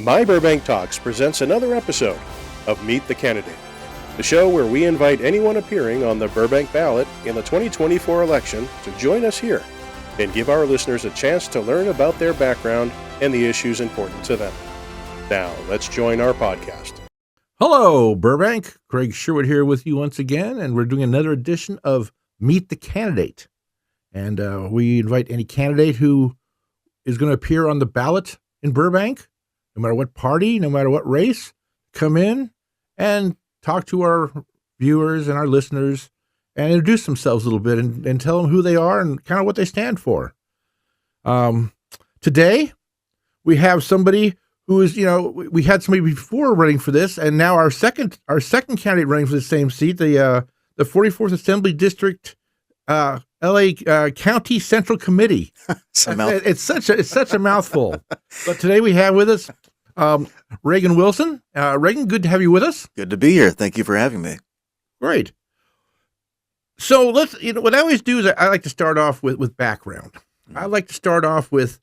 My Burbank Talks presents another episode of Meet the Candidate, the show where we invite anyone appearing on the Burbank ballot in the 2024 election to join us here and give our listeners a chance to learn about their background and the issues important to them. Now, let's join our podcast. Hello, Burbank. Craig Sherwood here with you once again, and we're doing another edition of Meet the Candidate. And we invite any candidate who is going to appear on the ballot in Burbank, no matter what party, no matter what race, come in and talk to our viewers and our listeners and introduce themselves a little bit and tell them who they are and kind of what they stand for. Today, we have somebody who is, we had somebody before running for this, and now our second candidate running for the same seat, the 44th Assembly District, LA County Central Committee. It's such a mouthful. But today we have with us Regen Wilson. Reagan, good to have you with us. Good to be here. Thank you for having me. Great. So let's, what I always do is I like to start off with background. I like to start off with,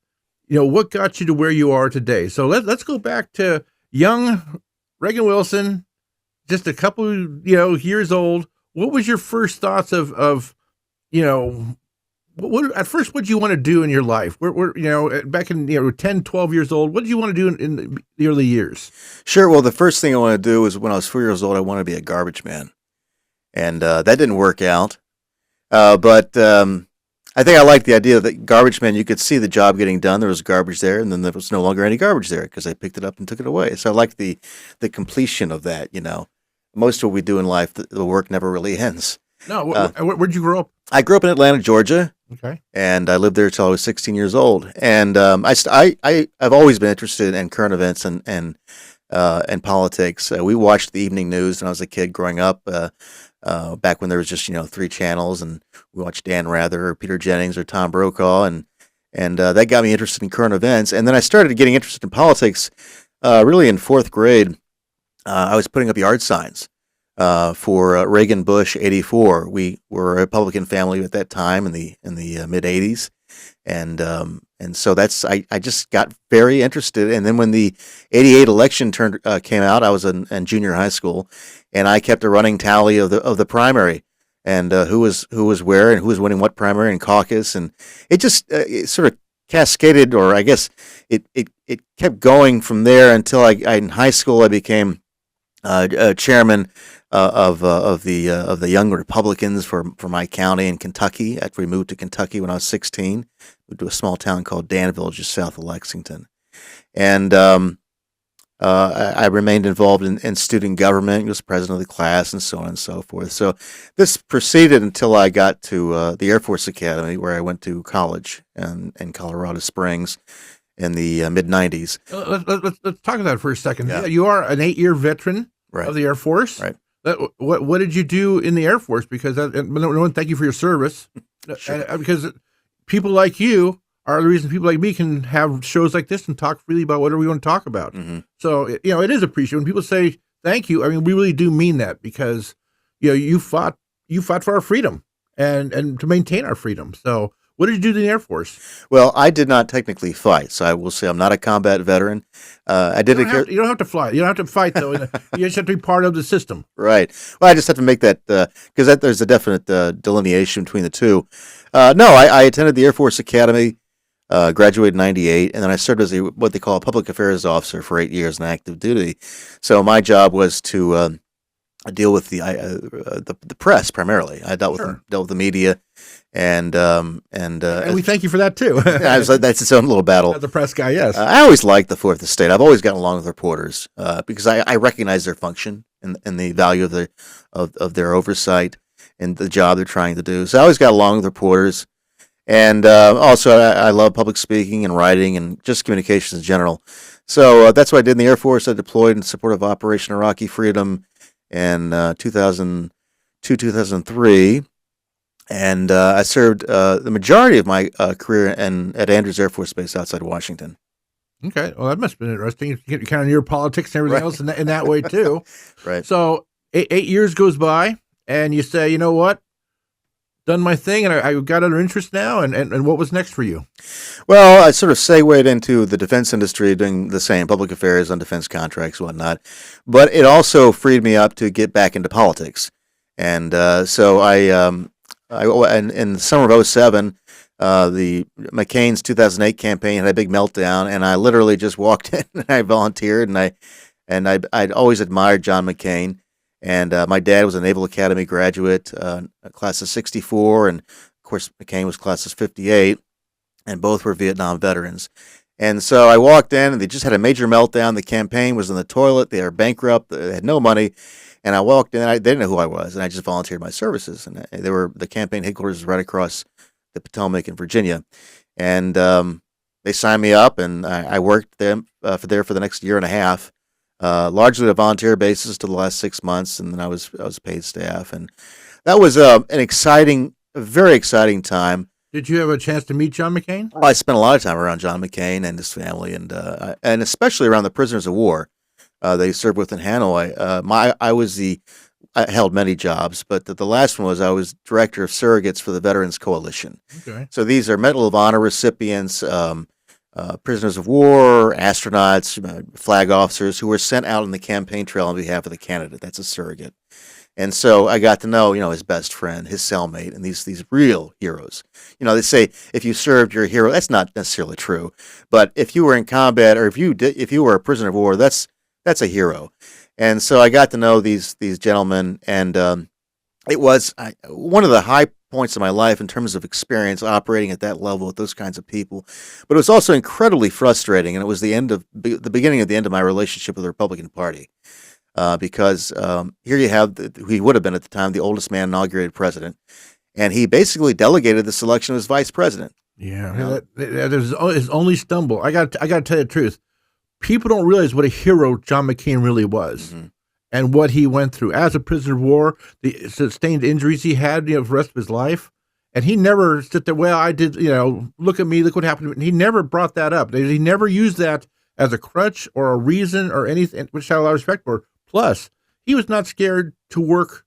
what got you to where you are today. So let's go back to young Regen Wilson, just a couple, years old. What was your first thoughts of what at first, what did you want to do in your life? We're back in 10, 12 years old. What did you want to do in the early years? Sure. Well, the first thing I wanted to do was when I was 4 years old, I wanted to be a garbage man. And that didn't work out. But I think I liked the idea that garbage man, you could see the job getting done. There was garbage there, and then there was no longer any garbage there because I picked it up and took it away. So I liked the completion of that, Most of what we do in life, the work never really ends. No, where'd you grow up? I grew up in Atlanta, Georgia. Okay. And I lived there until I was 16 years old. And I've always been interested in current events and politics. We watched the evening news when I was a kid growing up, back when there was just, 3 channels, and we watched Dan Rather or Peter Jennings or Tom Brokaw. And that got me interested in current events. And then I started getting interested in politics really in 4th grade. I was putting up yard signs for Reagan Bush 84. We were a Republican family at that time in the mid 80s, and so I just got very interested. And then when the 88 election came out, I was in junior high school, and I kept a running tally of the primary and who was where and who was winning what primary and caucus, and it just it sort of cascaded, or I guess it kept going from there until I in high school I became chairman of the Young Republicans for my county in Kentucky. After we moved to Kentucky when I was 16, moved to a small town called Danville, just south of Lexington, and I remained involved in student government. I was president of the class, and so on and so forth. So this proceeded until I got to the Air Force Academy, where I went to college in Colorado Springs in the mid 90s. Let's talk about that for a second. Yeah. You are an 8-year veteran of the Air Force. Right. What did you do in the Air Force? Because thank you for your service. Sure. Because people like you are the reason people like me can have shows like this and talk freely about whatever we want to talk about. Mm-hmm. So it is appreciated when people say thank you. I mean, we really do mean that, because you fought for our freedom and to maintain our freedom. So what did you do in the Air Force? Well, I did not technically fight, so I will say I'm not a combat veteran. I did. You don't have to fly. You don't have to fight, though. You just have to be part of the system. Right. Well, I just have to make that because there's a definite delineation between the two. No, I attended the Air Force Academy, graduated in '98, and then I served as what they call a public affairs officer for 8 years in active duty. So my job was to deal with the press primarily. I dealt with the media. And we thank you for that too. That's its own little battle. As a press guy, yes. I always liked the 4th Estate. I've always gotten along with reporters because I recognize their function and the value of their oversight and the job they're trying to do. So I always got along with reporters, and also I love public speaking and writing and just communications in general. So that's what I did in the Air Force. I deployed in support of Operation Iraqi Freedom in 2002, 2003. And I served the majority of my career at Andrews Air Force Base outside Washington. Okay. Well, that must have been interesting. You kind of near politics and everything else in that way, too. Right. So 8 years goes by, and you say, you know what? done my thing, and I got other interests now. And what was next for you? Well, I sort of segued into the defense industry, doing the same public affairs on defense contracts and whatnot. But it also freed me up to get back into politics. And so in the summer of '07, the McCain's 2008 campaign had a big meltdown, and I literally just walked in and I volunteered, and I'd always admired John McCain. And my dad was a Naval Academy graduate, class of '64, and of course McCain was class of '58, and both were Vietnam veterans. And so I walked in, and they just had a major meltdown. The campaign was in the toilet. They were bankrupt. They had no money. And I walked in. They didn't know who I was, and I just volunteered my services. And the campaign headquarters was right across the Potomac in Virginia, and they signed me up, and I worked there for the next year and a half. Largely on a volunteer basis to the last 6 months, and then I was paid staff, and that was a very exciting time. Did you have a chance to meet John McCain? I spent a lot of time around John McCain and his family, and especially around the prisoners of war they served with in Hanoi. I held many jobs, but the last one was I was director of surrogates for the Veterans Coalition. Okay. So these are Medal of Honor recipients. Prisoners of war, astronauts, flag officers who were sent out on the campaign trail on behalf of the candidate. That's a surrogate. And so I got to know, his best friend, his cellmate, and these real heroes. They say if you served, you're a hero. That's not necessarily true. But if you were in combat, or if you were a prisoner of war, that's a hero. And so I got to know these gentlemen, and it was one of the high points of my life in terms of experience operating at that level with those kinds of people. But it was also incredibly frustrating, and it was the beginning of the end of my relationship with the Republican Party, because here you have he would have been at the time the oldest man inaugurated president, and he basically delegated the selection of his vice president. Yeah, that is his only stumble. I got to tell you the truth. People don't realize what a hero John McCain really was. Mm-hmm. And what he went through as a prisoner of war, the sustained injuries he had, for the rest of his life. And he never stood there, well, I did, look at me, look what happened to me. He never brought that up. He never used that as a crutch or a reason or anything, which I have a lot of respect for. Plus, he was not scared to work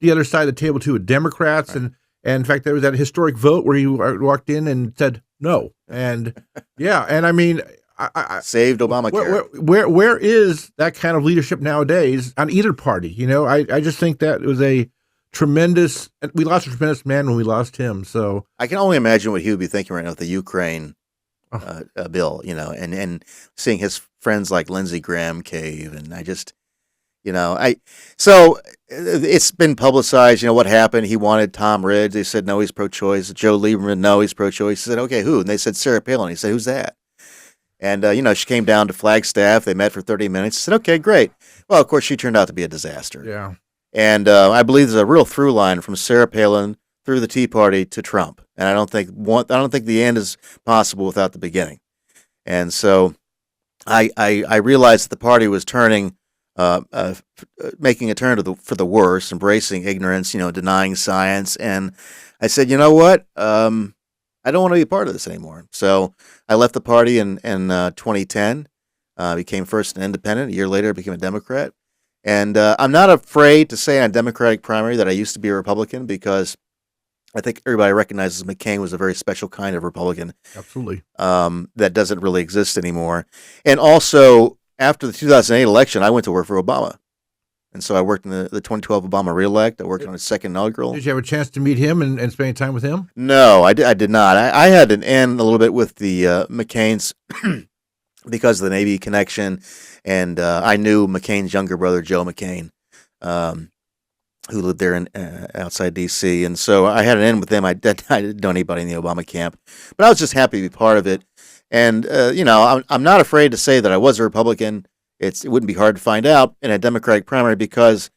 the other side of the table, too, with Democrats. Right. And in fact, there was that historic vote where he walked in and said no. And yeah, and I mean, I saved Obamacare. Where is that kind of leadership nowadays on either party? I just think that it was we lost a tremendous man when we lost him. So I can only imagine what he would be thinking right now with the Ukraine bill, and seeing his friends like Lindsey Graham cave. And I just, so it's been publicized, what happened. He wanted Tom Ridge. They said, no, he's pro-choice. Joe Lieberman, no, he's pro-choice. He said, okay, who? And they said, Sarah Palin. He said, who's that? And, she came down to Flagstaff. They met for 30 minutes. She said, okay, great. Well, of course, she turned out to be a disaster. Yeah. And I believe there's a real through line from Sarah Palin through the Tea Party to Trump. And I don't think the end is possible without the beginning. And so I realized that the party was turning, making a turn for the worse, embracing ignorance, denying science. And I said, you know what? I don't want to be a part of this anymore. So I left the party in 2010, became first an independent. A year later, I became a Democrat. And I'm not afraid to say on a Democratic primary that I used to be a Republican, because I think everybody recognizes McCain was a very special kind of Republican. Absolutely. That doesn't really exist anymore. And also, after the 2008 election, I went to work for Obama. And so I worked in the 2012 Obama reelect. I worked on his second inaugural. Did you have a chance to meet him and spend time with him? No, I did not. I had an end a little bit with the McCains because of the Navy connection. And I knew McCain's younger brother, Joe McCain, who lived there outside D.C. And so I had an end with them. I didn't know anybody in the Obama camp. But I was just happy to be part of it. And, I'm not afraid to say that I was a Republican. It wouldn't be hard to find out in a Democratic primary because,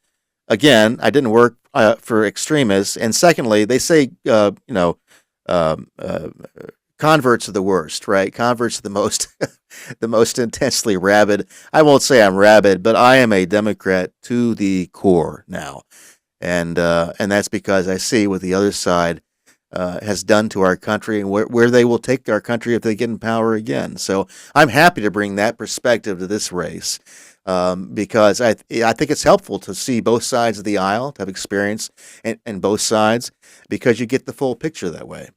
again, I didn't work for extremists. And secondly, they say, converts are the worst, right? Converts are the most intensely rabid. I won't say I'm rabid, but I am a Democrat to the core now. And that's because I see what the other side has done to our country and where they will take our country if they get in power again. So I'm happy to bring that perspective to this race. because I think it's helpful to see both sides of the aisle, to have experience in both sides, because you get the full picture that way.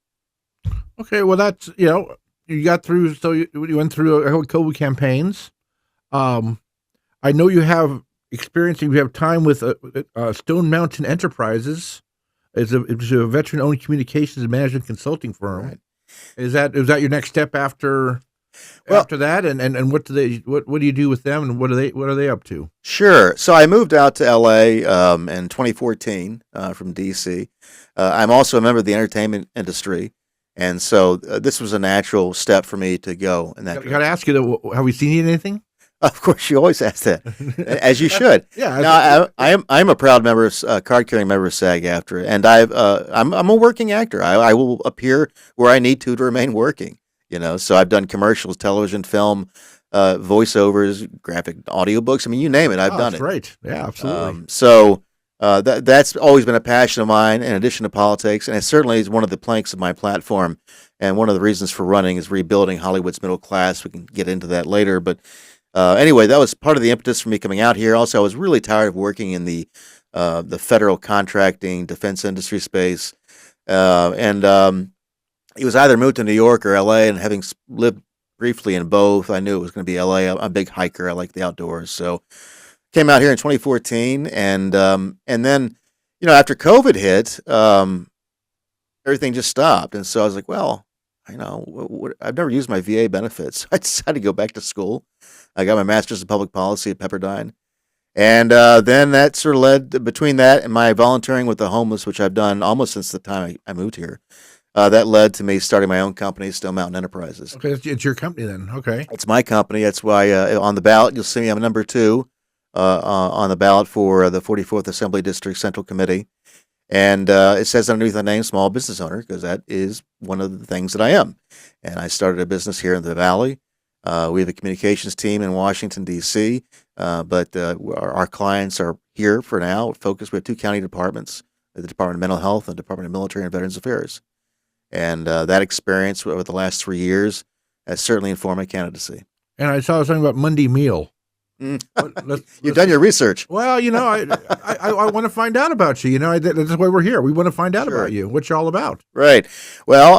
Okay, well, that's, you got through, so you went through COVID campaigns. I know you have experience, you have time with Stone Mountain Enterprises. It's a veteran-owned communications and management consulting firm. Right. Is that your next step after that? And what do you do with them, and what are they up to? Sure. So I moved out to LA in 2014 from DC. I'm also a member of the entertainment industry, and so this was a natural step for me to go in that. I got to ask you, have we seen anything? Of course, you always ask that, as you should. Yeah. Now, I'm a proud member, card-carrying member of SAG-AFTRA, and I'm a working actor. I will appear where I need to remain working. So I've done commercials, television, film, voiceovers, graphic audiobooks. I mean, you name it, I've done it. Right. Yeah, absolutely. So that's always been a passion of mine, in addition to politics, and it certainly is one of the planks of my platform. And one of the reasons for running is rebuilding Hollywood's middle class. We can get into that later, but. Anyway, that was part of the impetus for me coming out here. Also, I was really tired of working in the federal contracting defense industry space, and it was either move to New York or LA. And having lived briefly in both, I knew it was going to be LA. I'm a big hiker. I like the outdoors, so came out here in 2014, and then after COVID hit, everything just stopped, and so I was like, well, I've never used my VA benefits. I decided to go back to school. I got my master's in public policy at Pepperdine. And then that sort of led, between that and my volunteering with the homeless, which I've done almost since the time I moved here, that led to me starting my own company, Stone Mountain Enterprises. Okay, it's your company then. Okay. It's my company. That's why on the ballot, you'll see me, I'm number 2 on the ballot for the 44th Assembly District Central Committee. And it says underneath the name small business owner, because that is one of the things that I am. And I started a business here in the Valley. We have a communications team in Washington, D.C., but our clients are here for now. Focused, we have 2 county departments, the Department of Mental Health and the Department of Military and Veterans Affairs. And that experience over the last 3 years has certainly informed my candidacy. And I saw something about Mundy Meal. You've done your research. Well, I want to find out about you. That's why we're here. We want to find out about you. What you're all about. Right. Well,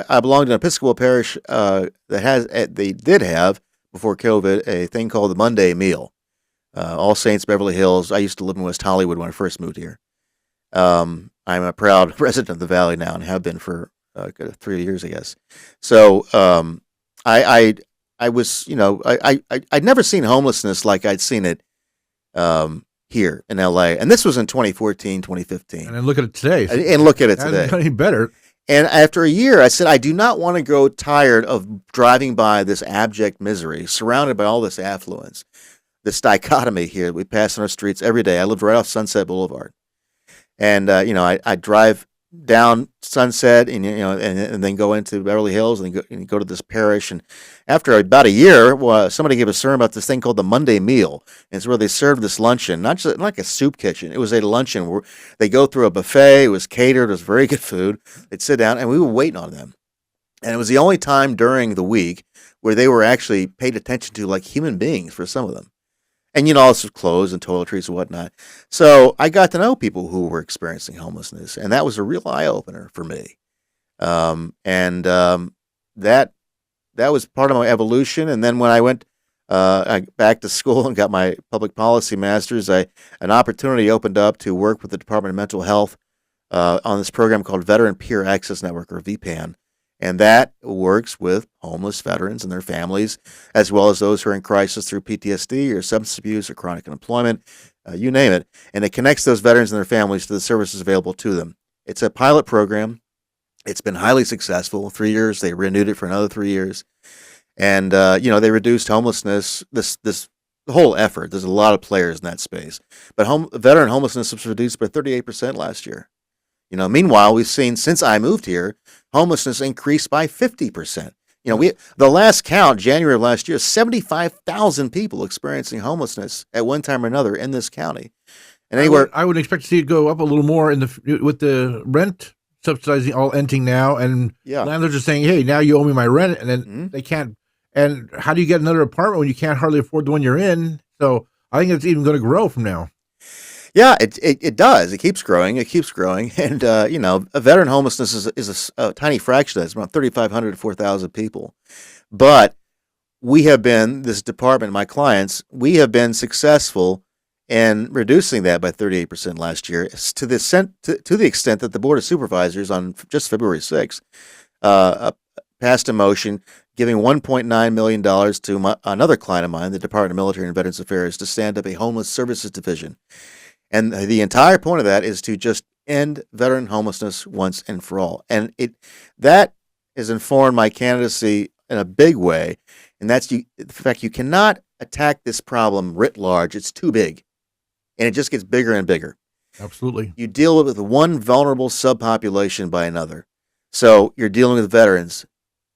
I belonged to an Episcopal parish they did have before COVID a thing called the Mundy Meal. All Saints, Beverly Hills. I used to live in West Hollywood when I first moved here. I'm a proud resident of the Valley now and have been for 3 years, I guess. So I was, I'd never seen homelessness like I'd seen it here in LA. And this was in 2014, 2015. And then look at it today. And look at it today. Any better. And after a year, I said, I do not want to grow tired of driving by this abject misery, surrounded by all this affluence, this dichotomy here that we pass on our streets every day. I lived right off Sunset Boulevard. And, I drive down Sunset and then go into Beverly Hills and go to this parish. And after about a year, somebody gave a sermon about this thing called the Mundy Meal. And it's where they served this luncheon, not just like a soup kitchen. It was a luncheon where they go through a buffet. It was catered. It was very good food. They'd sit down and we were waiting on them. And it was the only time during the week where they were actually paid attention to like human beings for some of them. And, also clothes and toiletries and whatnot. So I got to know people who were experiencing homelessness, and that was a real eye-opener for me. That was part of my evolution. And then when I went back to school and got my public policy master's, an opportunity opened up to work with the Department of Mental Health on this program called Veteran Peer Access Network, or VPAN. And that works with homeless veterans and their families, as well as those who are in crisis through PTSD or substance abuse or chronic unemployment, you name it. And it connects those veterans and their families to the services available to them. It's a pilot program. It's been highly successful. 3 years. They renewed it for another 3 years. And, they reduced homelessness, the whole effort. There's a lot of players in that space. But veteran homelessness was reduced by 38% last year. Meanwhile, we've seen since I moved here, homelessness increased by 50%. The last count, January of last year, 75,000 people experiencing homelessness at one time or another in this county. And I would expect to see it go up a little more with the rent subsidizing all ending now, and landlords are saying, "Hey, now you owe me my rent," and then they can't. And how do you get another apartment when you can't hardly afford the one you're in? So I think it's even going to grow from now. Yeah, it does. It keeps growing. It keeps growing. And, a veteran homelessness is a tiny fraction of that. It's about 3,500 to 4,000 people. But we have been, this department, my clients, we have been successful in reducing that by 38% last year to the extent that the Board of Supervisors on just February 6th passed a motion giving $1.9 million to another client of mine, the Department of Military and Veterans Affairs, to stand up a homeless services division. And the entire point of that is to just end veteran homelessness once and for all. And that has informed my candidacy in a big way. And that's the fact you cannot attack this problem writ large. It's too big. And it just gets bigger and bigger. Absolutely. You deal with one vulnerable subpopulation by another. So you're dealing with veterans,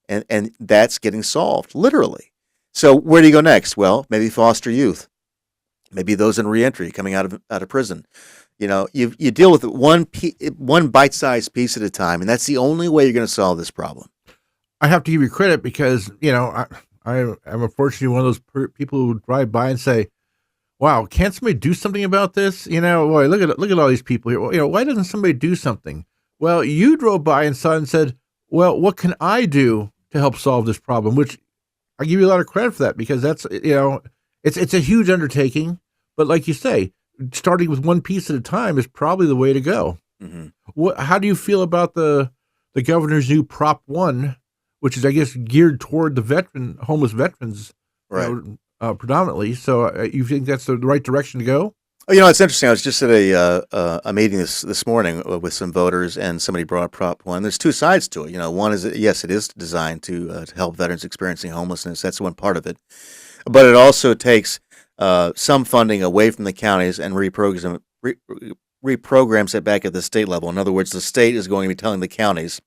and that's getting solved, literally. So where do you go next? Well, maybe foster youth. Maybe those in reentry coming out of prison. You deal with one bite-sized piece at a time, and that's the only way you're going to solve this problem. I have to give you credit because, I'm unfortunately one of those people who drive by and say, wow, can't somebody do something about this? Boy, look at all these people here. Why doesn't somebody do something? Well, you drove by and saw and said, well, what can I do to help solve this problem? Which I give you a lot of credit for that because that's, it's a huge undertaking. But like you say, starting with one piece at a time is probably the way to go. Mm-hmm. How do you feel about the governor's new Prop 1, which is, I guess, geared toward the homeless veterans, right? Predominantly. So you think that's the right direction to go? It's interesting. I was just at a meeting this morning with some voters, and somebody brought up Prop 1. There's two sides to it. One is, yes, it is designed to help veterans experiencing homelessness. That's one part of it. But it also takes some funding away from the counties and reprograms it back at the state level. In other words, the state is going to be telling the counties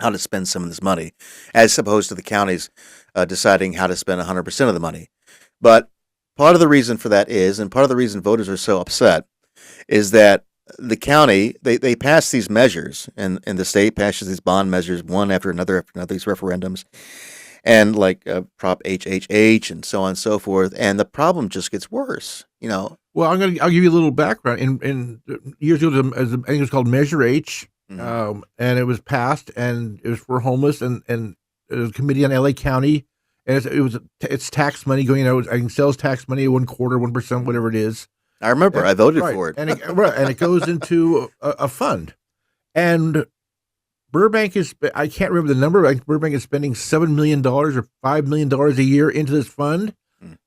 how to spend some of this money, as opposed to the counties deciding how to spend 100% of the money. But part of the reason for that is, and part of the reason voters are so upset, is that the county, they pass these measures, and the state passes these bond measures one after another, these referendums, and like Prop HHH and so on and so forth, and the problem just gets worse. Well, I'll give you a little background. In years ago, I think it was called Measure H, mm-hmm. And it was passed, and it was for homeless, and it was a committee on LA County. And it's tax money going out. I think sales tax money, 1/4, 1%, whatever it is. I remember I voted for it. And it goes into a fund. And Burbank I can't remember the number. I think Burbank is spending $7 million or $5 million a year into this fund.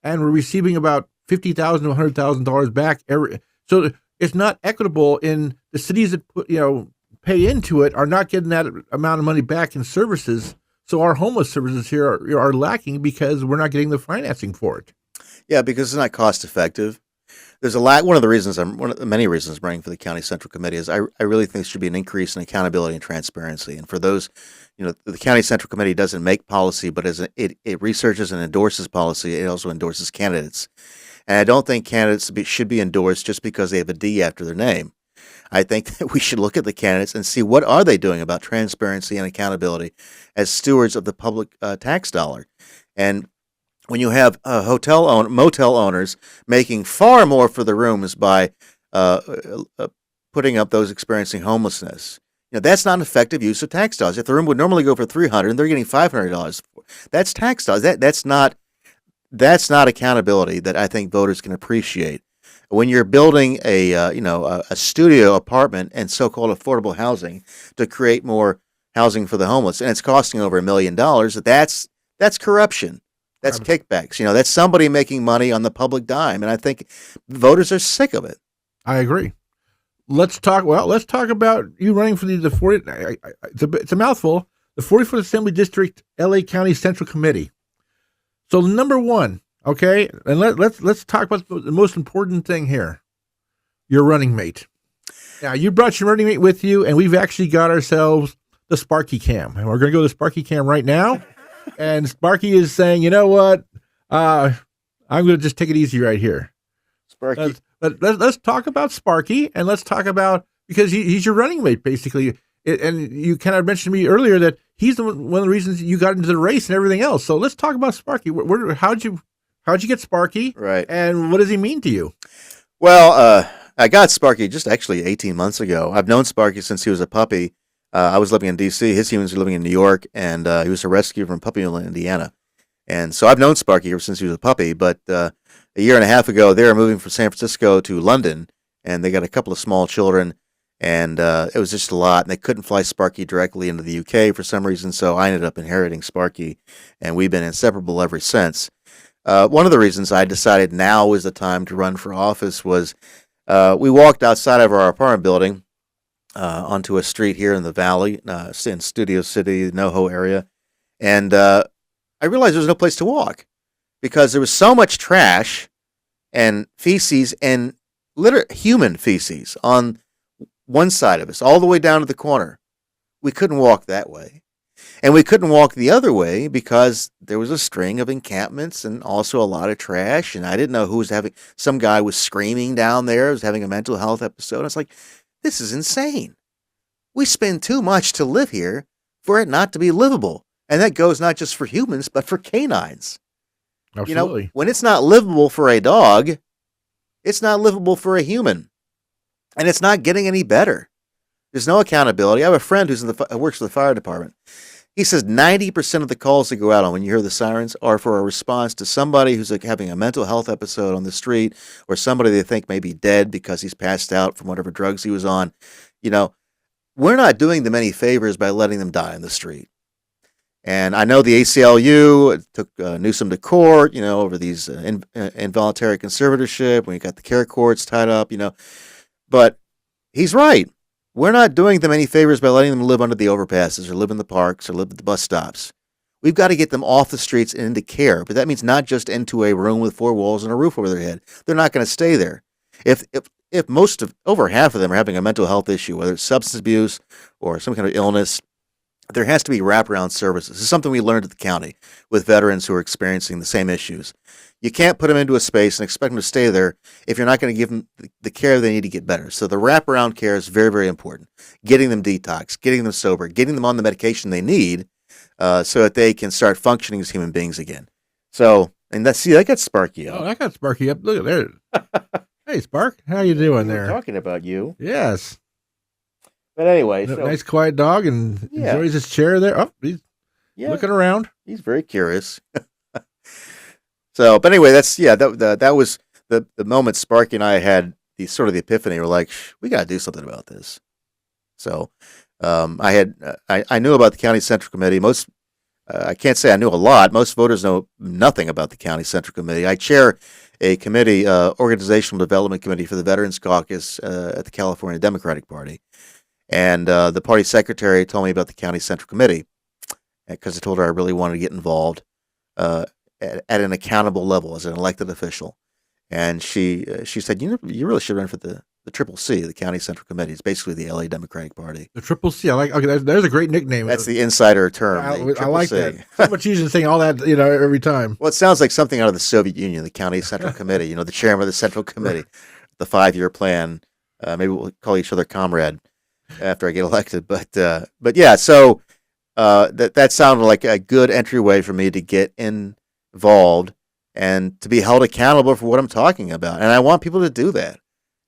And we're receiving about $50,000 to $100,000 back so it's not equitable in the cities that pay into it are not getting that amount of money back in services. So our homeless services here are lacking because we're not getting the financing for it. Yeah, because it's not cost effective. There's one of the many reasons I'm running for the county central committee is I really think there should be an increase in accountability and transparency. And for those, the county central committee doesn't make policy, but it researches and endorses policy. It also endorses candidates. And I don't think candidates should be endorsed just because they have a D after their name. I think that we should look at the candidates and see what are they doing about transparency and accountability as stewards of the public tax dollar. And when you have motel owners making far more for the rooms by putting up those experiencing homelessness, that's not an effective use of tax dollars. If the room would normally go for $300, and they're getting $500. That's tax dollars. That's not accountability that I think voters can appreciate. When you're building a studio apartment and so-called affordable housing to create more housing for the homeless, and it's costing over $1 million, that's corruption. That's kickbacks. That's somebody making money on the public dime, and I think voters are sick of it. I agree. Let's talk about you running for the 40. It's a mouthful. The 44th Assembly District, LA County Central Committee. So number one. Okay, and let's talk about the most important thing here, your running mate. Now, you brought your running mate with you, and we've actually got ourselves the Sparky cam. And we're going to go to the Sparky cam right now, and Sparky is saying, you know what, I'm going to just take it easy right here. Sparky. Let's talk about Sparky, and let's talk about, because he's your running mate, basically. And you kind of mentioned to me earlier that he's one of the reasons you got into the race and everything else. So let's talk about Sparky. How'd you how'd you get Sparky? Right. And what does he mean to you? Well, I got Sparky just actually 18 months ago. I've known Sparky since he was a puppy. I was living in D.C. His humans were living in New York, and he was a rescue from Puppy Mill in Indiana. And so I've known Sparky ever since he was a puppy. But a year and a half ago, they were moving from San Francisco to London, and they got a couple of small children, and it was just a lot. And they couldn't fly Sparky directly into the UK for some reason, so I ended up inheriting Sparky, and we've been inseparable ever since. One of the reasons I decided now was the time to run for office was we walked outside of our apartment building onto a street here in the valley, in Studio City, NoHo area, and I realized there was no place to walk because there was so much trash and feces and human feces on one side of us, all the way down to the corner. We couldn't walk that way. And we couldn't walk the other way because there was a string of encampments and also a lot of trash. And I didn't know who was some guy was screaming down there, was having a mental health episode. I was like, this is insane. We spend too much to live here for it not to be livable. And that goes not just for humans, but for canines. Absolutely. You know, when it's not livable for a dog, it's not livable for a human. And it's not getting any better. There's no accountability. I have a friend who works for the fire department. He says 90% of the calls that go out on when you hear the sirens are for a response to somebody who's having a mental health episode on the street, or somebody they think may be dead because he's passed out from whatever drugs he was on. You know, we're not doing them any favors by letting them die in the street. And I know the ACLU took Newsom to court, over these involuntary conservatorship when you got the care courts tied up, But he's right. We're not doing them any favors by letting them live under the overpasses or live in the parks or live at the bus stops. We've got to get them off the streets and into care. But that means not just into a room with four walls and a roof over their head. They're not going to stay there. If over half of them are having a mental health issue, whether it's substance abuse or some kind of illness, there has to be wraparound services. This is something we learned at the county with veterans who are experiencing the same issues. You can't put them into a space and expect them to stay there if you're not going to give them the care they need to get better. So the wraparound care is very, very important. Getting them detox, getting them sober, getting them on the medication they need so that they can start functioning as human beings again. So, and that got Sparky up. Oh, I got Sparky up. Look at there. Hey, Spark. How you doing there? We're talking about you. Yes. But anyway. Nice quiet dog and enjoys his chair there. Oh, he's looking around. He's very curious. So, but anyway, that was the moment Sparky and I had the epiphany. We're like, we got to do something about this. So, I knew about the County Central Committee. I can't say I knew a lot. Most voters know nothing about the County Central Committee. I chair a committee, organizational development committee for the Veterans Caucus at the California Democratic Party. And the party secretary told me about the County Central Committee because I told her I really wanted to get involved at an accountable level as an elected official. And she said, you really should run for the Triple C, the County Central Committee. It's basically the LA Democratic Party. The Triple C. I like. Okay, there's a great nickname. That's the insider term. I like that. So much using saying all that, every time. Well, it sounds like something out of the Soviet Union, the County Central Committee. The chairman of the Central Committee, the 5-year plan. Maybe we'll call each other comrade after I get elected. But yeah. So that sounded like a good entryway for me to get involved and to be held accountable for what I'm talking about. And I want people to do that.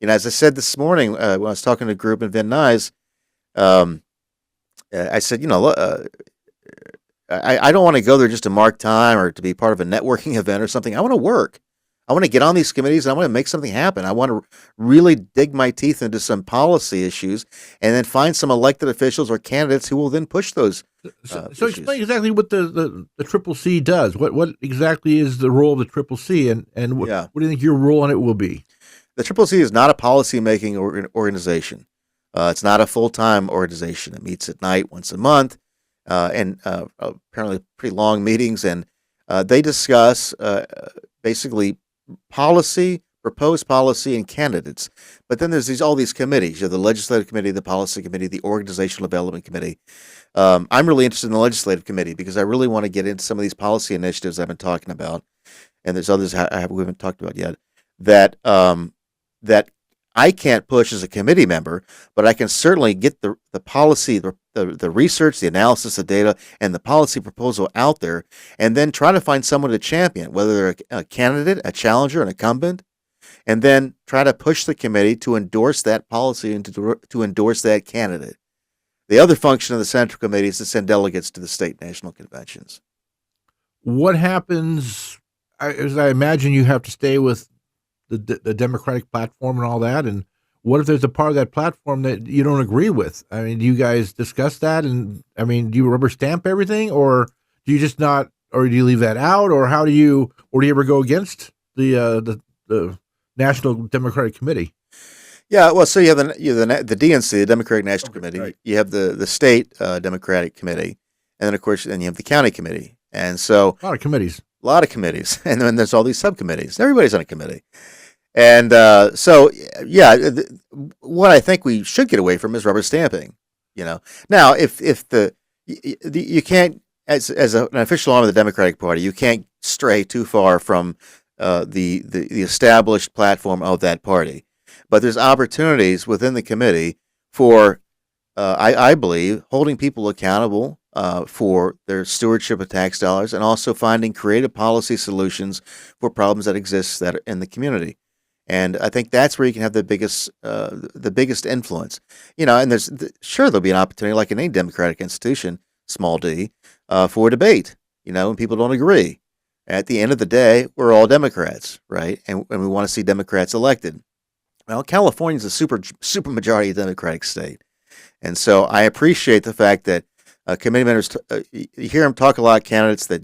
As I said this morning when I was talking to a group in Van Nuys, I said, I don't want to go there just to mark time or to be part of a networking event or something. I want to work. I want to get on these committees and I want to make something happen. I want to really dig my teeth into some policy issues and then find some elected officials or candidates who will then push those So explain exactly what the Triple C does. What exactly is the role of the Triple C, and what do you think your role on it will be? The Triple C is not a policy-making organization. It's not a full-time organization. It meets at night once a month, and apparently pretty long meetings, and they discuss basically policy, proposed policy, and candidates. But then there's all these committees. The Legislative Committee, the Policy Committee, the Organizational Development Committee. I'm really interested in the Legislative Committee because I really want to get into some of these policy initiatives I've been talking about, and there's others we haven't talked about yet, that I can't push as a committee member, but I can certainly get the policy, the research, the analysis, the data, and the policy proposal out there, and then try to find someone to champion, whether they're a candidate, a challenger, an incumbent, and then try to push the committee to endorse that policy and to endorse that candidate. The other function of the Central Committee is to send delegates to the state national conventions. What happens, as I imagine you have to stay with the Democratic platform and all that, and what if there's a part of that platform that you don't agree with? I mean, do you guys discuss that? And I mean, do you rubber stamp everything, or do you just not, or do you leave that out, or how do you, or do you ever go against the National Democratic Committee? Yeah, well, so you have the DNC, the Democratic National Committee. Right. You have the state Democratic Committee, and then of course, then you have the county committee, and so a lot of committees, and then there's all these subcommittees. Everybody's on a committee. And so, yeah, what I think we should get away from is rubber stamping. Now if you can't, as an official arm of the Democratic Party, you can't stray too far from the established platform of that party. But there's opportunities within the committee for, I believe, holding people accountable for their stewardship of tax dollars, and also finding creative policy solutions for problems that exist that are in the community. And I think that's where you can have the biggest influence. And there'll be an opportunity, like in any democratic institution, small d, for debate. When people don't agree. At the end of the day, we're all Democrats, right? And we want to see Democrats elected. Well, California's a super majority Democratic state, and so I appreciate the fact that committee members, you hear them talk a lot, candidates, that,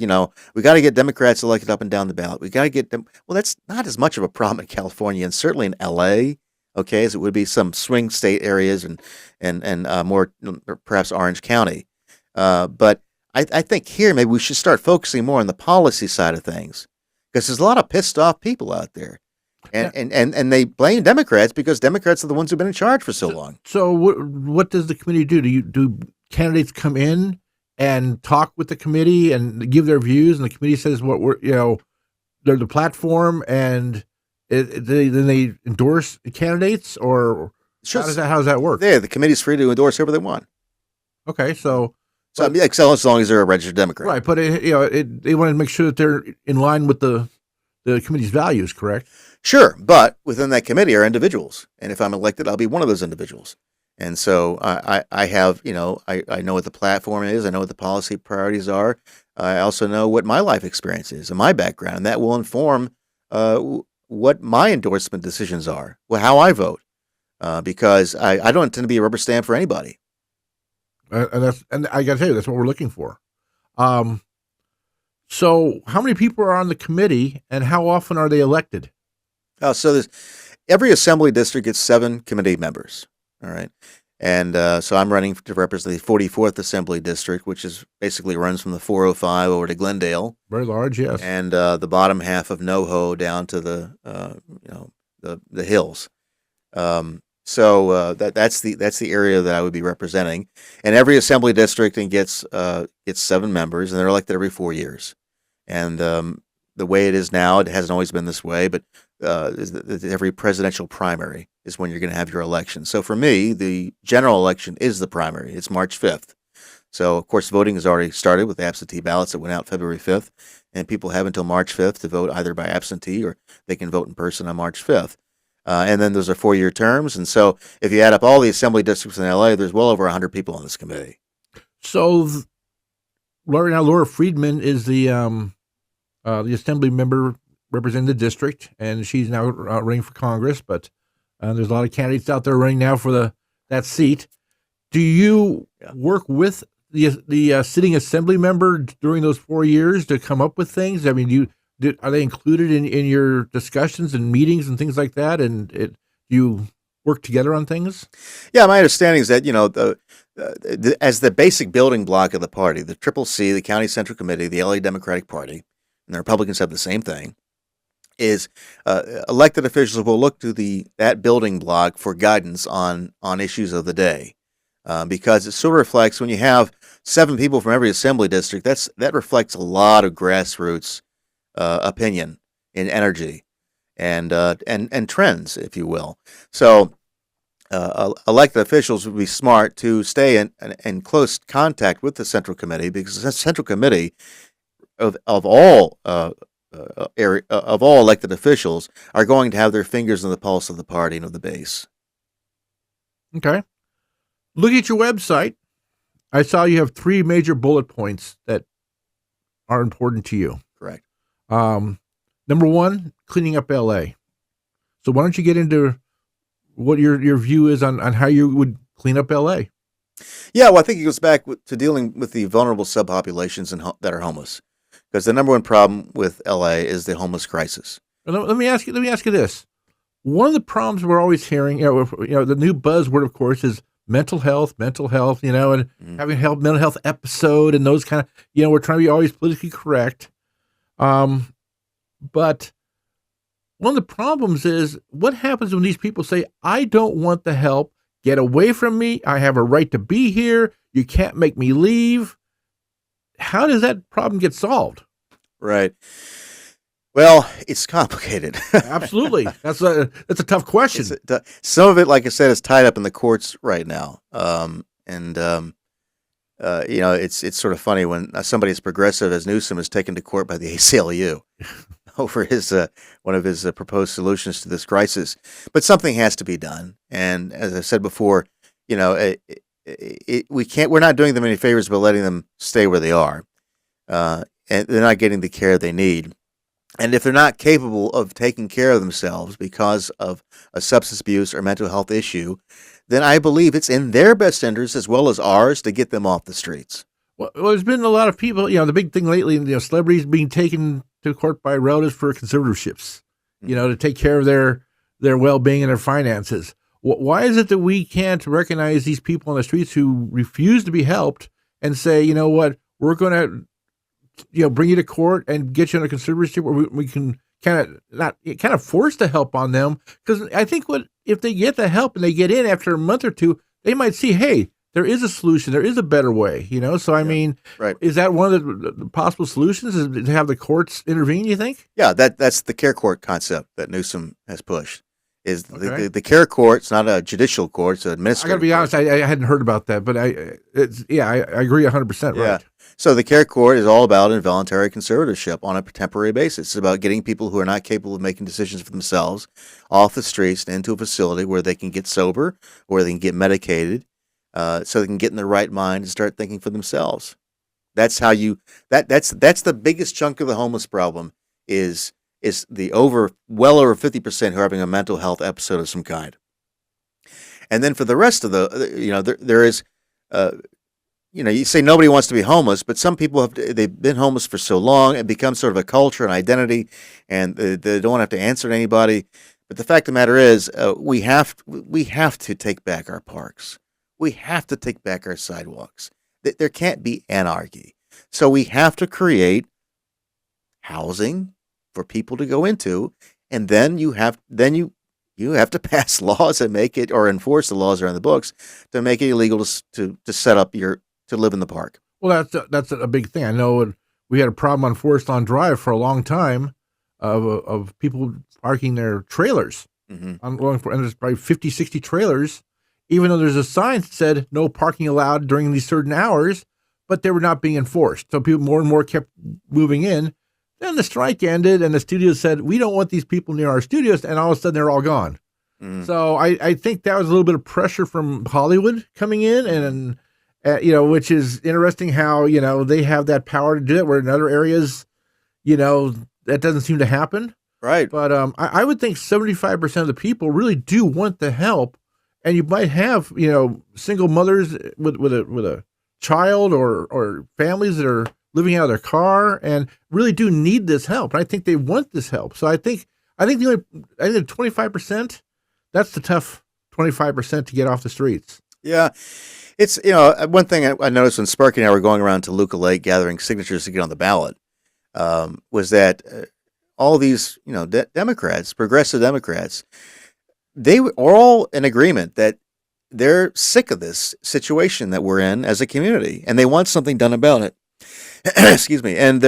we got to get Democrats elected up and down the ballot. We got to get them. Well, that's not as much of a problem in California, and certainly in L.A., okay, as it would be some swing state areas and more perhaps Orange County. But I think here maybe we should start focusing more on the policy side of things, because there's a lot of pissed off people out there. And they blame Democrats because Democrats are the ones who've been in charge for so long. So what does the committee do? Do candidates come in and talk with the committee and give their views, and the committee says what they're the platform, and then they endorse the candidates, or how does that work? Yeah, the committee's free to endorse whoever they want. Okay, so as long as they're a registered Democrat, right? But they want to make sure that they're in line with the committee's values, correct? Sure, but within that committee are individuals, and if I'm elected, I'll be one of those individuals. And so I have, I know what the platform is, I know what the policy priorities are. I also know what my life experience is and my background, and that will inform what my endorsement decisions are, how I vote, because I don't intend to be a rubber stamp for anybody. And I got to tell you, that's what we're looking for. So how many people are on the committee, and how often are they elected? So every assembly district gets 7 committee members. All right. And so I'm running to represent the 44th Assembly District, which is basically runs from the 405 over to Glendale. Very large, yes. And the bottom half of NoHo down to the hills. So that's the area that I would be representing. And every assembly district gets 7 members, and they're elected every 4 years. And the way it is now, it hasn't always been this way, but every presidential primary is when you're going to have your election. So for me, the general election is the primary. It's March 5th. So, of course, voting has already started with absentee ballots that went out February 5th, and people have until March 5th to vote either by absentee or they can vote in person on March 5th. And then those are 4-year terms. And so if you add up all the assembly districts in L.A., there's well over 100 people on this committee. So Laura Friedman is the assembly member representing the district, and she's now running for Congress, but there's a lot of candidates out there running now for that seat. Do you work with the sitting assembly member during those 4 years to come up with things? I mean, are they included in your discussions and meetings and things like that? And you work together on things? Yeah, my understanding is that, as the basic building block of the party, the CCC, the County Central Committee, the LA Democratic Party, and the Republicans have the same thing, is elected officials will look to that building block for guidance on issues of the day. Because it sort of reflects, when you have 7 people from every assembly district, that reflects a lot of grassroots opinion and energy. and trends, if you will. So elected officials would be smart to stay in close contact with the Central Committee, because the Central Committee of all of all elected officials are going to have their fingers on the pulse of the party and of the base. Okay. Looking at your website, I saw you have 3 major bullet points that are important to you. Correct. Number 1, cleaning up LA. So why don't you get into what your view is on how you would clean up LA? Yeah, well, I think it goes back to dealing with the vulnerable subpopulations that are homeless, because the number one problem with LA is the homeless crisis. Let me ask you this. One of the problems we're always hearing, the new buzzword, of course, is mental health, and having a mental health episode and those kind of, we're trying to be always politically correct. But one of the problems is what happens when these people say, I don't want the help, get away from me, I have a right to be here, you can't make me leave. How does that problem get solved? Right. Well, it's complicated. Absolutely. That's a tough question. Some of it, like I said, is tied up in the courts right now. It's sort of funny when somebody as progressive as Newsom is taken to court by the ACLU over one of his proposed solutions to this crisis. But something has to be done. And as I said before, we're not doing them any favors by letting them stay where they are. And they're not getting the care they need. And if they're not capable of taking care of themselves because of a substance abuse or mental health issue, then I believe it's in their best interest as well as ours to get them off the streets. Well, there's been a lot of people, the big thing lately, celebrities being taken to court by relatives for conservatorships, to take care of their well-being and their finances. Why is it that we can't recognize these people on the streets who refuse to be helped and say, you know what, we're going to bring you to court and get you in a conservatorship where we can kind of force the help on them? Because I think if they get the help and they get in after a month or two, they might see, hey, there is a solution, there is a better way, So I mean, right. Is that one of the possible solutions? Is to have the courts intervene? You think? Yeah, that's the care court concept that Newsom has pushed. The care court? It's not a judicial court; it's an administrative. I got to be honest, I hadn't heard about that, but I agree 100%. Yeah. Right. So the care court is all about involuntary conservatorship on a temporary basis. It's about getting people who are not capable of making decisions for themselves off the streets and into a facility where they can get sober, where they can get medicated, so they can get in their right mind and start thinking for themselves. That's how that's the biggest chunk of the homeless problem is the well over 50% who are having a mental health episode of some kind. And then for the rest of there is. You say nobody wants to be homeless, but some people they've been homeless for so long and become sort of a culture and identity, and they don't have to answer to anybody. But the fact of the matter is, we have to take back our parks. We have to take back our sidewalks. There can't be anarchy. So we have to create housing for people to go into, and then you have to pass laws that make it, or enforce the laws that are in the books to make it illegal to set up to live in the park. Well, that's a big thing. I know we had a problem on Forest Lawn Drive for a long time of people parking their trailers. Mm-hmm. And there's probably 50, 60 trailers, even though there's a sign that said no parking allowed during these certain hours, but they were not being enforced. So people more and more kept moving in. Then the strike ended and the studios said, we don't want these people near our studios. And all of a sudden they're all gone. Mm-hmm. So I think that was a little bit of pressure from Hollywood coming in and which is interesting how, they have that power to do it, where in other areas, that doesn't seem to happen. Right. But I would think 75% of the people really do want the help. And you might have, single mothers with a child or families that are living out of their car and really do need this help. And I think they want this help. So I think the 25%, that's the tough 25% to get off the streets. Yeah. It's, one thing I noticed when Sparky and I were going around to Luca Lake gathering signatures to get on the ballot, was that all these, Democrats, progressive Democrats, they were all in agreement that they're sick of this situation that we're in as a community, and they want something done about it. Excuse me. And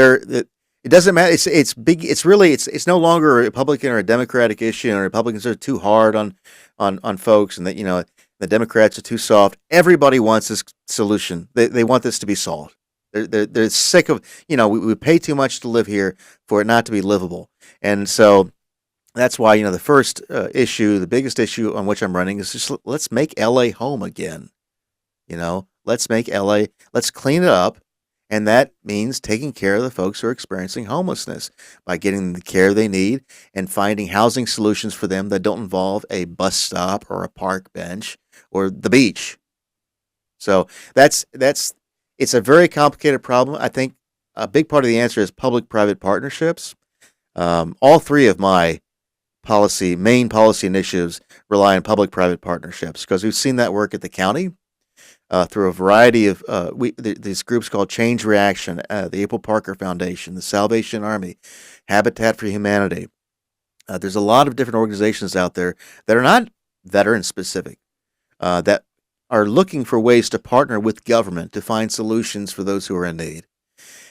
It doesn't matter. It's big. It's really it's no longer a Republican or a Democratic issue. And Republicans are too hard on folks, and that the Democrats are too soft. Everybody wants this solution. They want this to be solved. They're sick of we pay too much to live here for it not to be livable, and so that's why the first issue, the biggest issue on which I'm running is just let's make LA home again. Let's make LA. Let's clean it up. And that means taking care of the folks who are experiencing homelessness by getting them the care they need and finding housing solutions for them that don't involve a bus stop or a park bench or the beach. So it's a very complicated problem. I think a big part of the answer is public-private partnerships. All three of my main policy initiatives rely on public-private partnerships because we've seen that work at the county. Through a variety of these groups called Change Reaction, the April Parker Foundation, the Salvation Army, Habitat for Humanity. There's a lot of different organizations out there that are not veteran specific, that are looking for ways to partner with government to find solutions for those who are in need.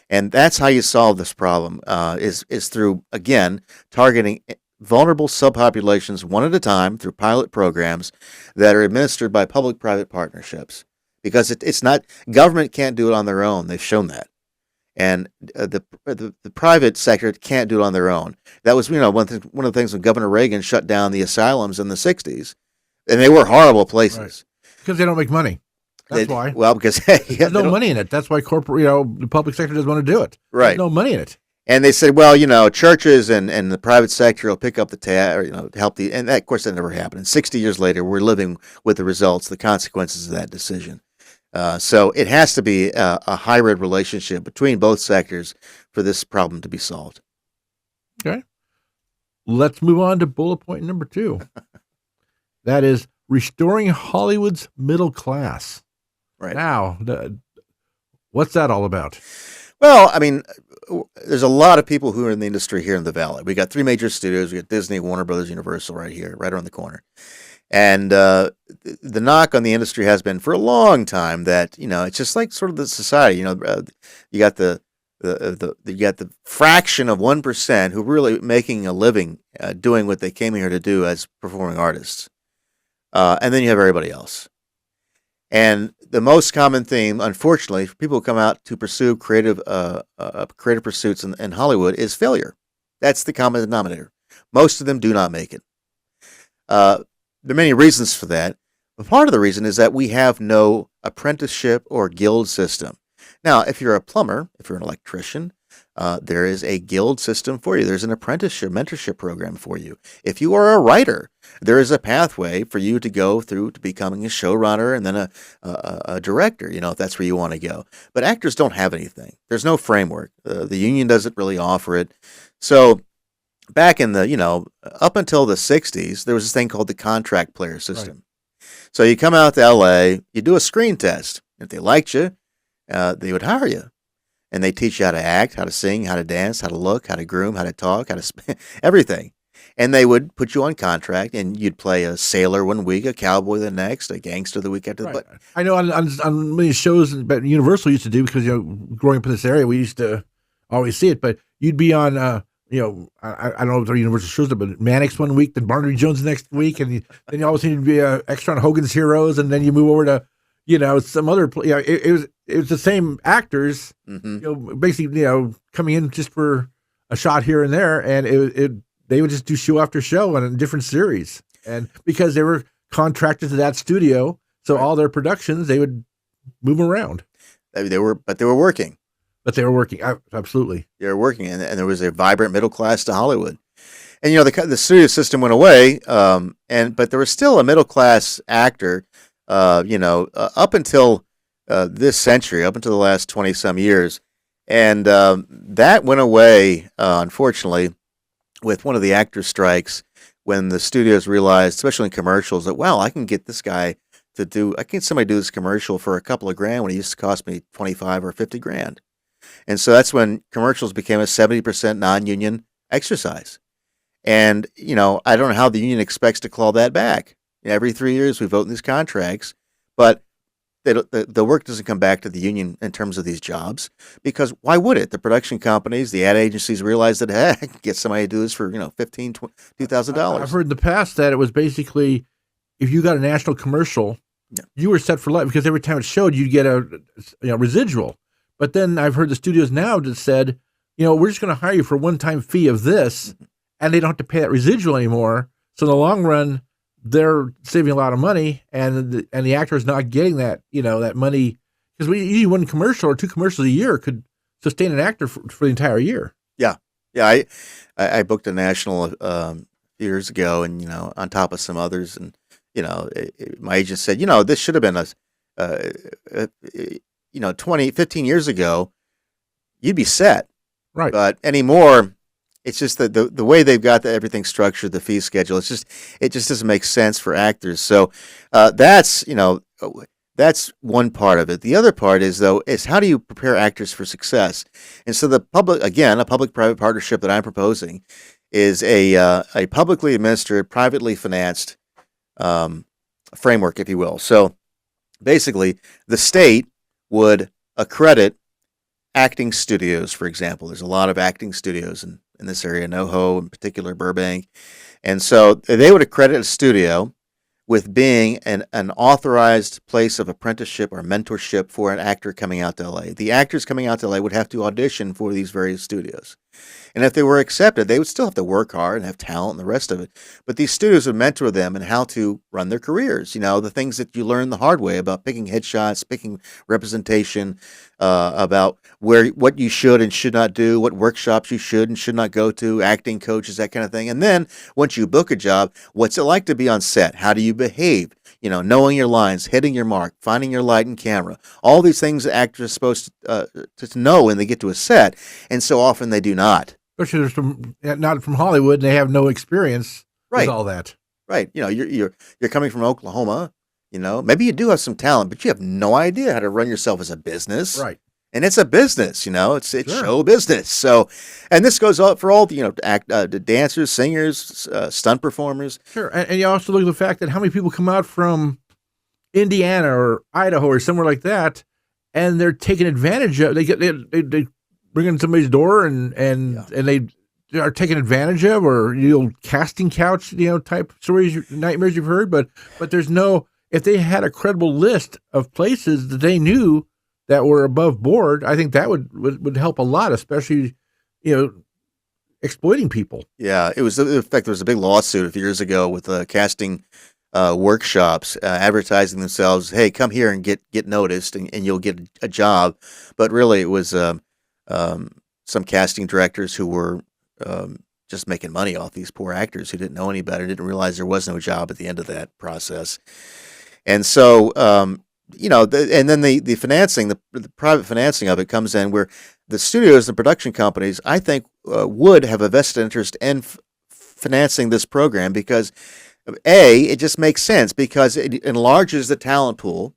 And that's how you solve this problem, is through, again, targeting vulnerable subpopulations one at a time through pilot programs that are administered by public-private partnerships. Because it's not, government can't do it on their own. They've shown that, and the private sector can't do it on their own. That was one of the things when Governor Reagan shut down the asylums in the '60s, and they were horrible places. Right. Because they don't make money. That's why. Well, because there's no money in it. That's why the public sector doesn't want to do it. Right. There's no money in it. And they said, well, churches and the private sector will pick up the tab, or help and that, of course, that never happened. And 60 years later, we're living with the results, the consequences of that decision. So it has to be a hybrid relationship between both sectors for this problem to be solved. Okay. Let's move on to bullet point number 2. That is restoring Hollywood's middle class. Right. Now, what's that all about? Well, I mean, there's a lot of people who are in the industry here in the Valley. We got 3 major studios. We got Disney, Warner Brothers, Universal right here, right around the corner. And the knock on the industry has been for a long time that it's just like sort of the society. You got the fraction of 1% who are really making a living doing what they came here to do as performing artists, and then you have everybody else. And the most common theme, unfortunately, for people who come out to pursue creative pursuits in Hollywood is failure. That's the common denominator. Most of them do not make it. There are many reasons for that, but part of the reason is that we have no apprenticeship or guild system. Now, if you're a plumber, if you're an electrician, there is a guild system for you. There's an apprenticeship, mentorship program for you. If you are a writer, there is a pathway for you to go through to becoming a showrunner and then a director, if that's where you want to go. But actors don't have anything. There's no framework. The union doesn't really offer it. So back in up until the 60s, there was this thing called the contract player system. Right. So you come out to LA, you do a screen test. If they liked you, they would hire you. And they teach you how to act, how to sing, how to dance, how to look, how to groom, how to talk, how to everything. And they would put you on contract, and you'd play a sailor one week, a cowboy the next, a gangster the week after. Right. I know on many shows that Universal used to do, because growing up in this area, we used to always see it. But you'd be on, I don't know if they're Universal shows, but Mannix one week, then Barnaby Jones the next week, and then you always seem to be extra on Hogan's Heroes, and then you move over to some other. It was the same actors, basically, coming in just for a shot here and there, and they would just do show after show on a different series, and because they were contracted to that studio, so all their productions they would move around. They were working. But they were working, absolutely. They were working, and there was a vibrant middle class to Hollywood, and the studio system went away, but there was still a middle class actor, up until this century, up until the last 20 some years, and that went away, unfortunately, with one of the actor strikes, when the studios realized, especially in commercials, that I can get this guy I can get somebody to do this commercial for a couple of grand when it used to cost me 25 or 50 grand. And so that's when commercials became a 70% non-union exercise. And, I don't know how the union expects to claw that back. Every 3 years we vote in these contracts, but the work doesn't come back to the union in terms of these jobs, because why would it? The production companies, the ad agencies realize that, hey, I can get somebody to do this for $15,000, $2,000. I've heard in the past that it was basically if you got a national commercial, you were set for life because every time it showed, you'd get a residual. But then I've heard the studios now that said, we're just going to hire you for a one-time fee of this, and they don't have to pay that residual anymore. So in the long run, they're saving a lot of money, and the actor is not getting that that money, because usually one commercial or two commercials a year could sustain an actor for the entire year. Yeah. I booked a national years ago, and on top of some others, and my agent said, this should have been a 15 years ago, you'd be set. Right. But anymore, it's just that the way they've got everything structured, the fee schedule, it just doesn't make sense for actors. So that's one part of it. The other part is how do you prepare actors for success? And so a public-private partnership that I'm proposing is a publicly administered, privately financed framework, if you will. So basically, the state would accredit acting studios, for example. There's a lot of acting studios in this area, NoHo, in particular, Burbank. And so they would accredit a studio with being an authorized place of apprenticeship or mentorship for an actor coming out to L.A. The actors coming out to L.A. would have to audition for these various studios. And if they were accepted, they would still have to work hard and have talent and the rest of it. But these studios would mentor them in how to run their careers. The things that you learn the hard way about picking headshots, picking representation, about what you should and should not do, what workshops you should and should not go to, acting coaches, that kind of thing. And then once you book a job, what's it like to be on set? How do you behave? Knowing your lines, hitting your mark, finding your light and camera, all these things that actors are supposed to know when they get to a set, and so often they do not. Especially not from Hollywood, and they have no experience with all that. Right. You're coming from Oklahoma. Maybe you do have some talent, but you have no idea how to run yourself as a business. Right. And it's a business, it's Sure. show business. So, and this goes up for all the dancers, singers, stunt performers. Sure, and you also look at the fact that how many people come out from Indiana or Idaho or somewhere like that, and they're taken advantage of. They bring in somebody's door and they are taken advantage of, or casting couch type stories, nightmares you've heard. But there's no. If they had a credible list of places that they knew that were above board, I think that would help a lot, especially, exploiting people. Yeah, it was. In fact, there was a big lawsuit a few years ago with casting workshops advertising themselves. Hey, come here and get noticed, and you'll get a job. But really, it was some casting directors who were just making money off these poor actors who didn't know any better, didn't realize there was no job at the end of that process, and so. And then the financing, the private financing of it comes in where the studios and production companies, I think, would have a vested interest in financing this program because, it just makes sense because it enlarges the talent pool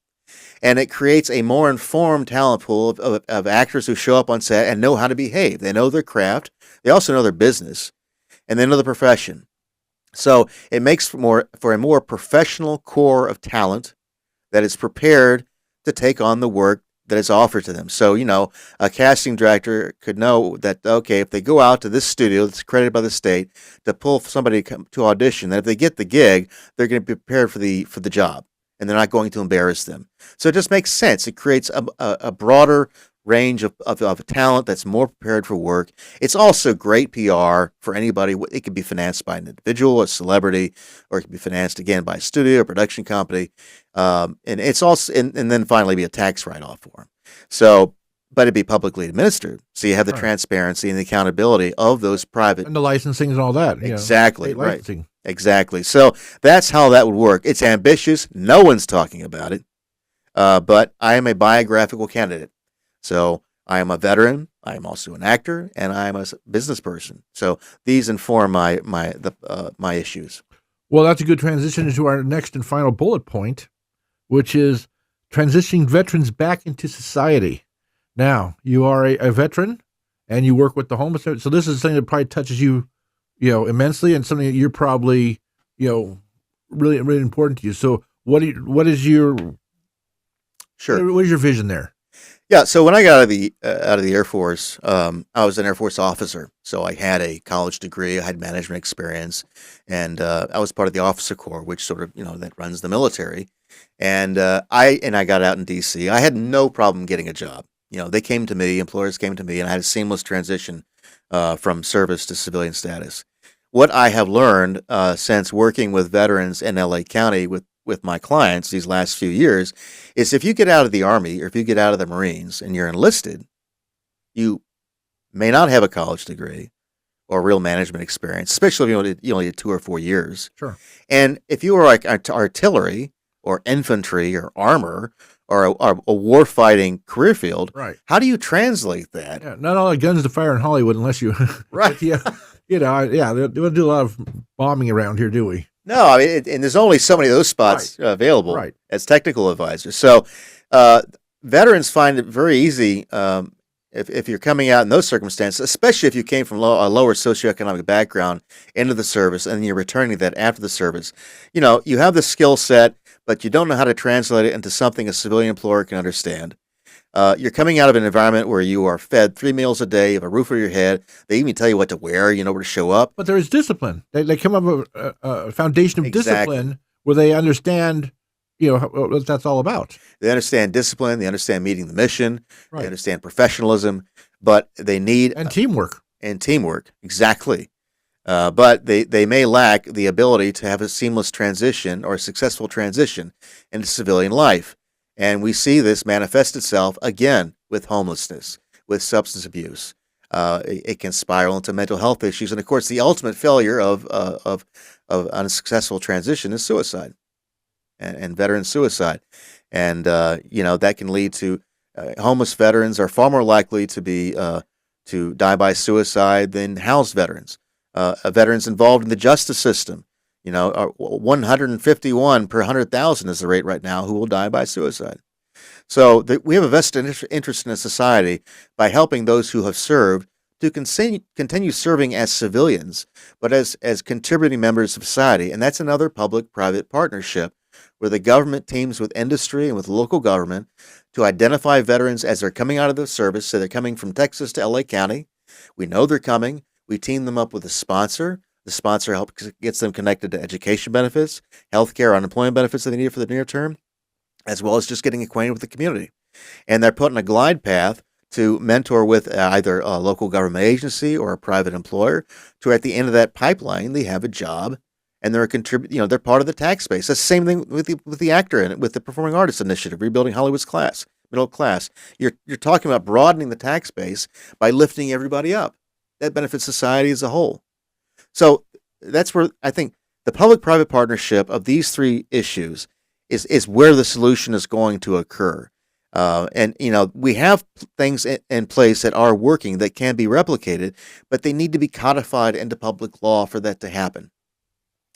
and it creates a more informed talent pool of actors who show up on set and know how to behave. They know their craft. They also know their business and they know the profession. So it makes for a more professional core of talent that is prepared to take on the work that is offered to them. So, a casting director could know that, okay, if they go out to this studio that's accredited by the state to pull somebody to audition, that if they get the gig, they're going to be prepared for the job, and they're not going to embarrass them. So it just makes sense. It creates a broader range of talent that's more prepared for work. It's also great PR for anybody. It could be financed by an individual, a celebrity, or it could be financed again by a studio, a production company. And it's also, and then finally be a tax write-off for them. So, but it'd be publicly administered. So you have the transparency and the accountability of those private. And the licensing and all that. Exactly. Right. Licensing. Exactly. So that's how that would work. It's ambitious. No one's talking about it. But I am a biographical candidate. So I am a veteran. I am also an actor, and I am a business person. So these inform my issues. Well, that's a good transition into our next and final bullet point, which is transitioning veterans back into society. Now, you are a veteran, and you work with the homeless. So this is something that probably touches you, immensely, and something that you're probably, really, really important to you. So what is your Sure. What is your vision there? Yeah. So when I got out of the Air Force, I was an Air Force officer. So I had a college degree, I had management experience, and I was part of the Officer Corps, which sort of that runs the military. And I got out in D.C. I had no problem getting a job. They came to me, employers came to me, and I had a seamless transition from service to civilian status. What I have learned since working with veterans in LA County with my clients these last few years is if you get out of the Army or if you get out of the Marines and you're enlisted, you may not have a college degree or real management experience, especially if you only did 2 or 4 years. Sure. And if you were like artillery or infantry or armor or a war-fighting career field, Right. how do you translate that? Yeah, not all the guns to fire in Hollywood unless you. Right. Yeah. They don't do a lot of bombing around here, do we? No, I mean, and there's only so many of those spots available as technical advisors. So veterans find it very easy if you're coming out in those circumstances, especially if you came from a lower socioeconomic background into the service and you're returning that after the service. You have the skill set, but you don't know how to translate it into something a civilian employer can understand. You're coming out of an environment where you are fed 3 meals a day, you have a roof over your head. They even tell you what to wear, where to show up. But there is discipline. They come up with a foundation of discipline where they understand, what that's all about. They understand discipline. They understand meeting the mission. Right. They understand professionalism. But they need and teamwork. Exactly. But they may lack the ability to have a seamless transition or a successful transition into civilian life. And we see this manifest itself again with homelessness, with substance abuse. It can spiral into mental health issues, and of course, the ultimate failure of unsuccessful transition is suicide, and veteran suicide. And that can lead to homeless veterans are far more likely to die by suicide than housed veterans. Veterans involved in the justice system. 151 per 100,000 is the rate right now who will die by suicide. So we have a vested interest in a society by helping those who have served to continue serving as civilians, but as contributing members of society. And that's another public-private partnership where the government teams with industry and with local government to identify veterans as they're coming out of the service. So they're coming from Texas to LA County. We know they're coming. We team them up with a sponsor. The sponsor gets them connected to education benefits, healthcare, unemployment benefits that they need for the near term, as well as just getting acquainted with the community. And they're put on a glide path to mentor with either a local government agency or a private employer to at the end of that pipeline, they have a job and they're they're part of the tax base. That's the same thing with the actor in it, with the Performing Artists Initiative, Rebuilding Hollywood's middle class. You're talking about broadening the tax base by lifting everybody up. That benefits society as a whole. So that's where I think the public-private partnership of these 3 issues is where the solution is going to occur. And we have things in place that are working that can be replicated, but they need to be codified into public law for that to happen.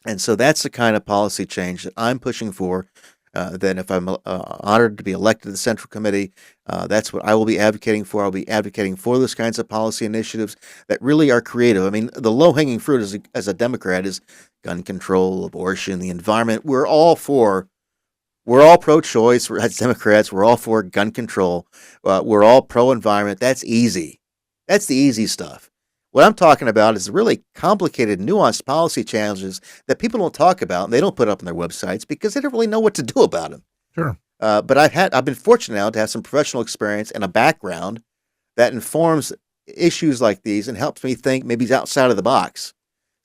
And so that's the kind of policy change that I'm pushing for. Then if I'm honored to be elected to the Central Committee, that's what I will be advocating for. I'll be advocating for those kinds of policy initiatives that really are creative. I mean, the low-hanging fruit as a Democrat is gun control, abortion, the environment. We're all pro-choice. As Democrats, we're all for gun control. We're all pro-environment. That's easy. That's the easy stuff. What I'm talking about is really complicated, nuanced policy challenges that people don't talk about and they don't put up on their websites because they don't really know what to do about them. Sure. But I've been fortunate now to have some professional experience and a background that informs issues like these and helps me think maybe outside of the box.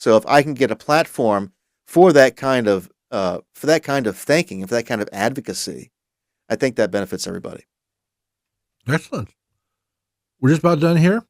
So if I can get a platform for that kind of thinking and for that kind of advocacy, I think that benefits everybody. Excellent. We're just about done here.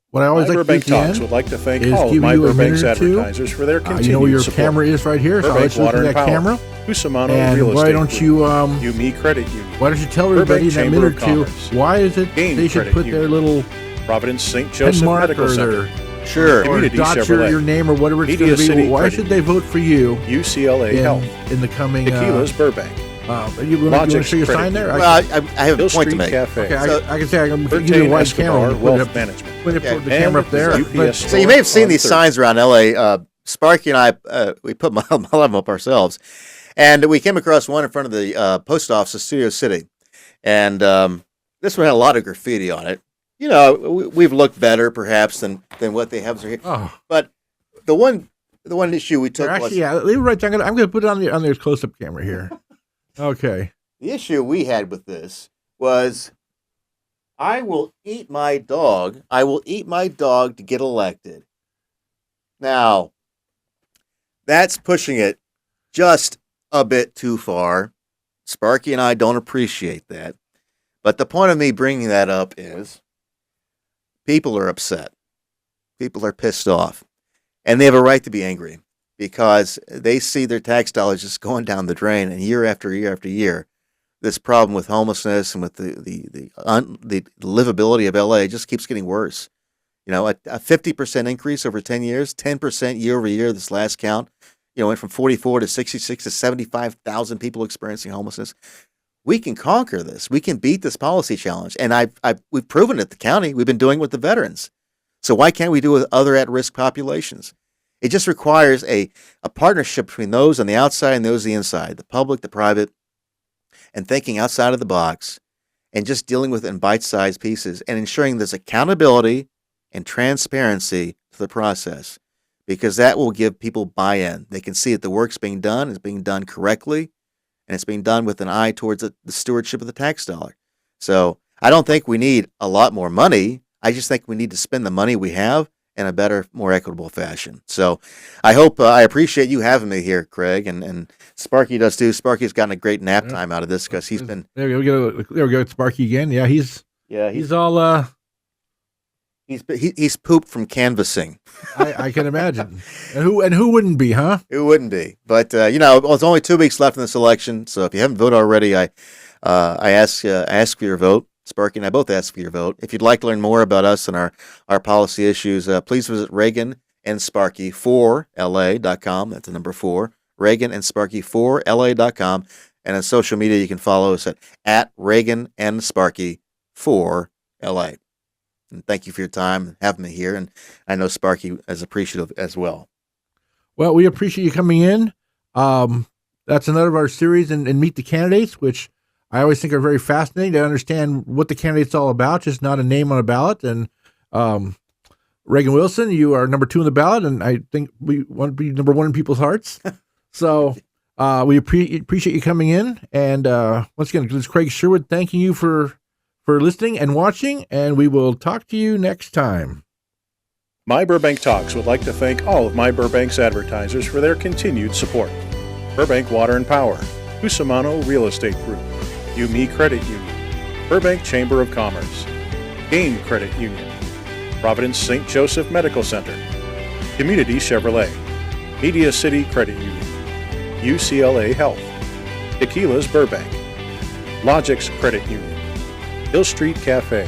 What I always like Burbank to do at the Talks end would like to thank is all of give my you a Burbank's minute or two. advertisers for their continued You know where your support. camera is right here, so I'll Burbank let you look Water at and that Power, camera. Cusimano And Real why Estate don't Group, you UME Credit Union, why don't you tell everybody in Burbank that Chamber minute of or two Commerce, why is it Gain they should Credit put their Union, little Providence St. pen Joseph mark Medical or Center, their Sure. or Community dot Chevrolet, your name or whatever it's Media going to be. City Why Credit should they vote for you UCLA Health, in the coming Tequila's Burbank, you want to show your Credit sign there? Union. Well, I have Hill a point to Street make. Cafe, Okay, So- I can say I can give you Bertain a wide Escobar camera. Wealth Management. Put Okay. the camera up there. And But, UPS So you may have seen on these 3rd. signs around LA. Sparky and I, we put a lot of them up ourselves. And we came across one in front of the post office of Studio City. And this one had a lot of graffiti on it. You know, we've looked better perhaps than what they have here. Oh. But the one issue we took Actually, was yeah, leave it right there. I'm gonna put it on the close-up camera here. Okay. the issue we had with this was I will eat my dog. I will eat my dog to get elected. Now, that's pushing it just a bit too far. Sparky and I don't appreciate that. But the point of me bringing that up is people are upset. People are pissed off. And they have a right to be angry because they see their tax dollars just going down the drain. And year after year after year, this problem with homelessness and with the livability of LA just keeps getting worse. You know, a 50% increase over 10 years, 10% year over year, this last count, went from 44 to 66 to 75,000 people experiencing homelessness. We can conquer this. We can beat this policy challenge. And we've proven it at the county. We've been doing it with the veterans. So why can't we do it with other at-risk populations? It just requires a partnership between those on the outside and those on the inside, the public, the private, and thinking outside of the box and just dealing with it in bite-sized pieces and ensuring there's accountability and transparency to the process, because that will give people buy-in. They can see that the work's being done, it's being done correctly, and it's being done with an eye towards the stewardship of the tax dollar. So I don't think we need a lot more money. I just think we need to spend the money we have in a better, more equitable fashion. So I hope, I appreciate you having me here, Craig, and Sparky does too. Sparky's gotten a great nap time out of this because he's been... There we go, Sparky again. Yeah, he's all... He's pooped from canvassing. I can imagine. And who wouldn't be, huh? Who wouldn't be? But it's only 2 weeks left in this election, so if you haven't voted already, I ask for your vote. Sparky and I both ask for your vote. If you'd like to learn more about us and our policy issues, please visit Reagan and Sparky 4LA.com. That's the number 4. Reagan and Sparky 4LA.com. And on social media, you can follow us at Reagan and Sparky 4LA. And thank you for your time and having me here. And I know Sparky is appreciative as well. Well, we appreciate you coming in. That's another of our series in Meet the Candidates, which I always think are very fascinating to understand what the candidate's all about, just not a name on a ballot. And Regen Wilson, you are number 2 on the ballot, and I think we want to be number 1 in people's hearts. So we appreciate you coming in. And once again, this is Craig Sherwood thanking you for listening and watching, and we will talk to you next time. My Burbank Talks would like to thank all of My Burbank's advertisers for their continued support. Burbank Water and Power, Cusimano Real Estate Group, UME Credit Union, Burbank Chamber of Commerce, Gain Credit Union, Providence St. Joseph Medical Center, Community Chevrolet, Media City Credit Union, UCLA Health, Tequila's Burbank, Logix Credit Union, Hill Street Cafe,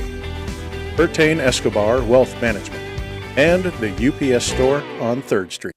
Bertain Escobar Wealth Management, and the UPS Store on 3rd Street.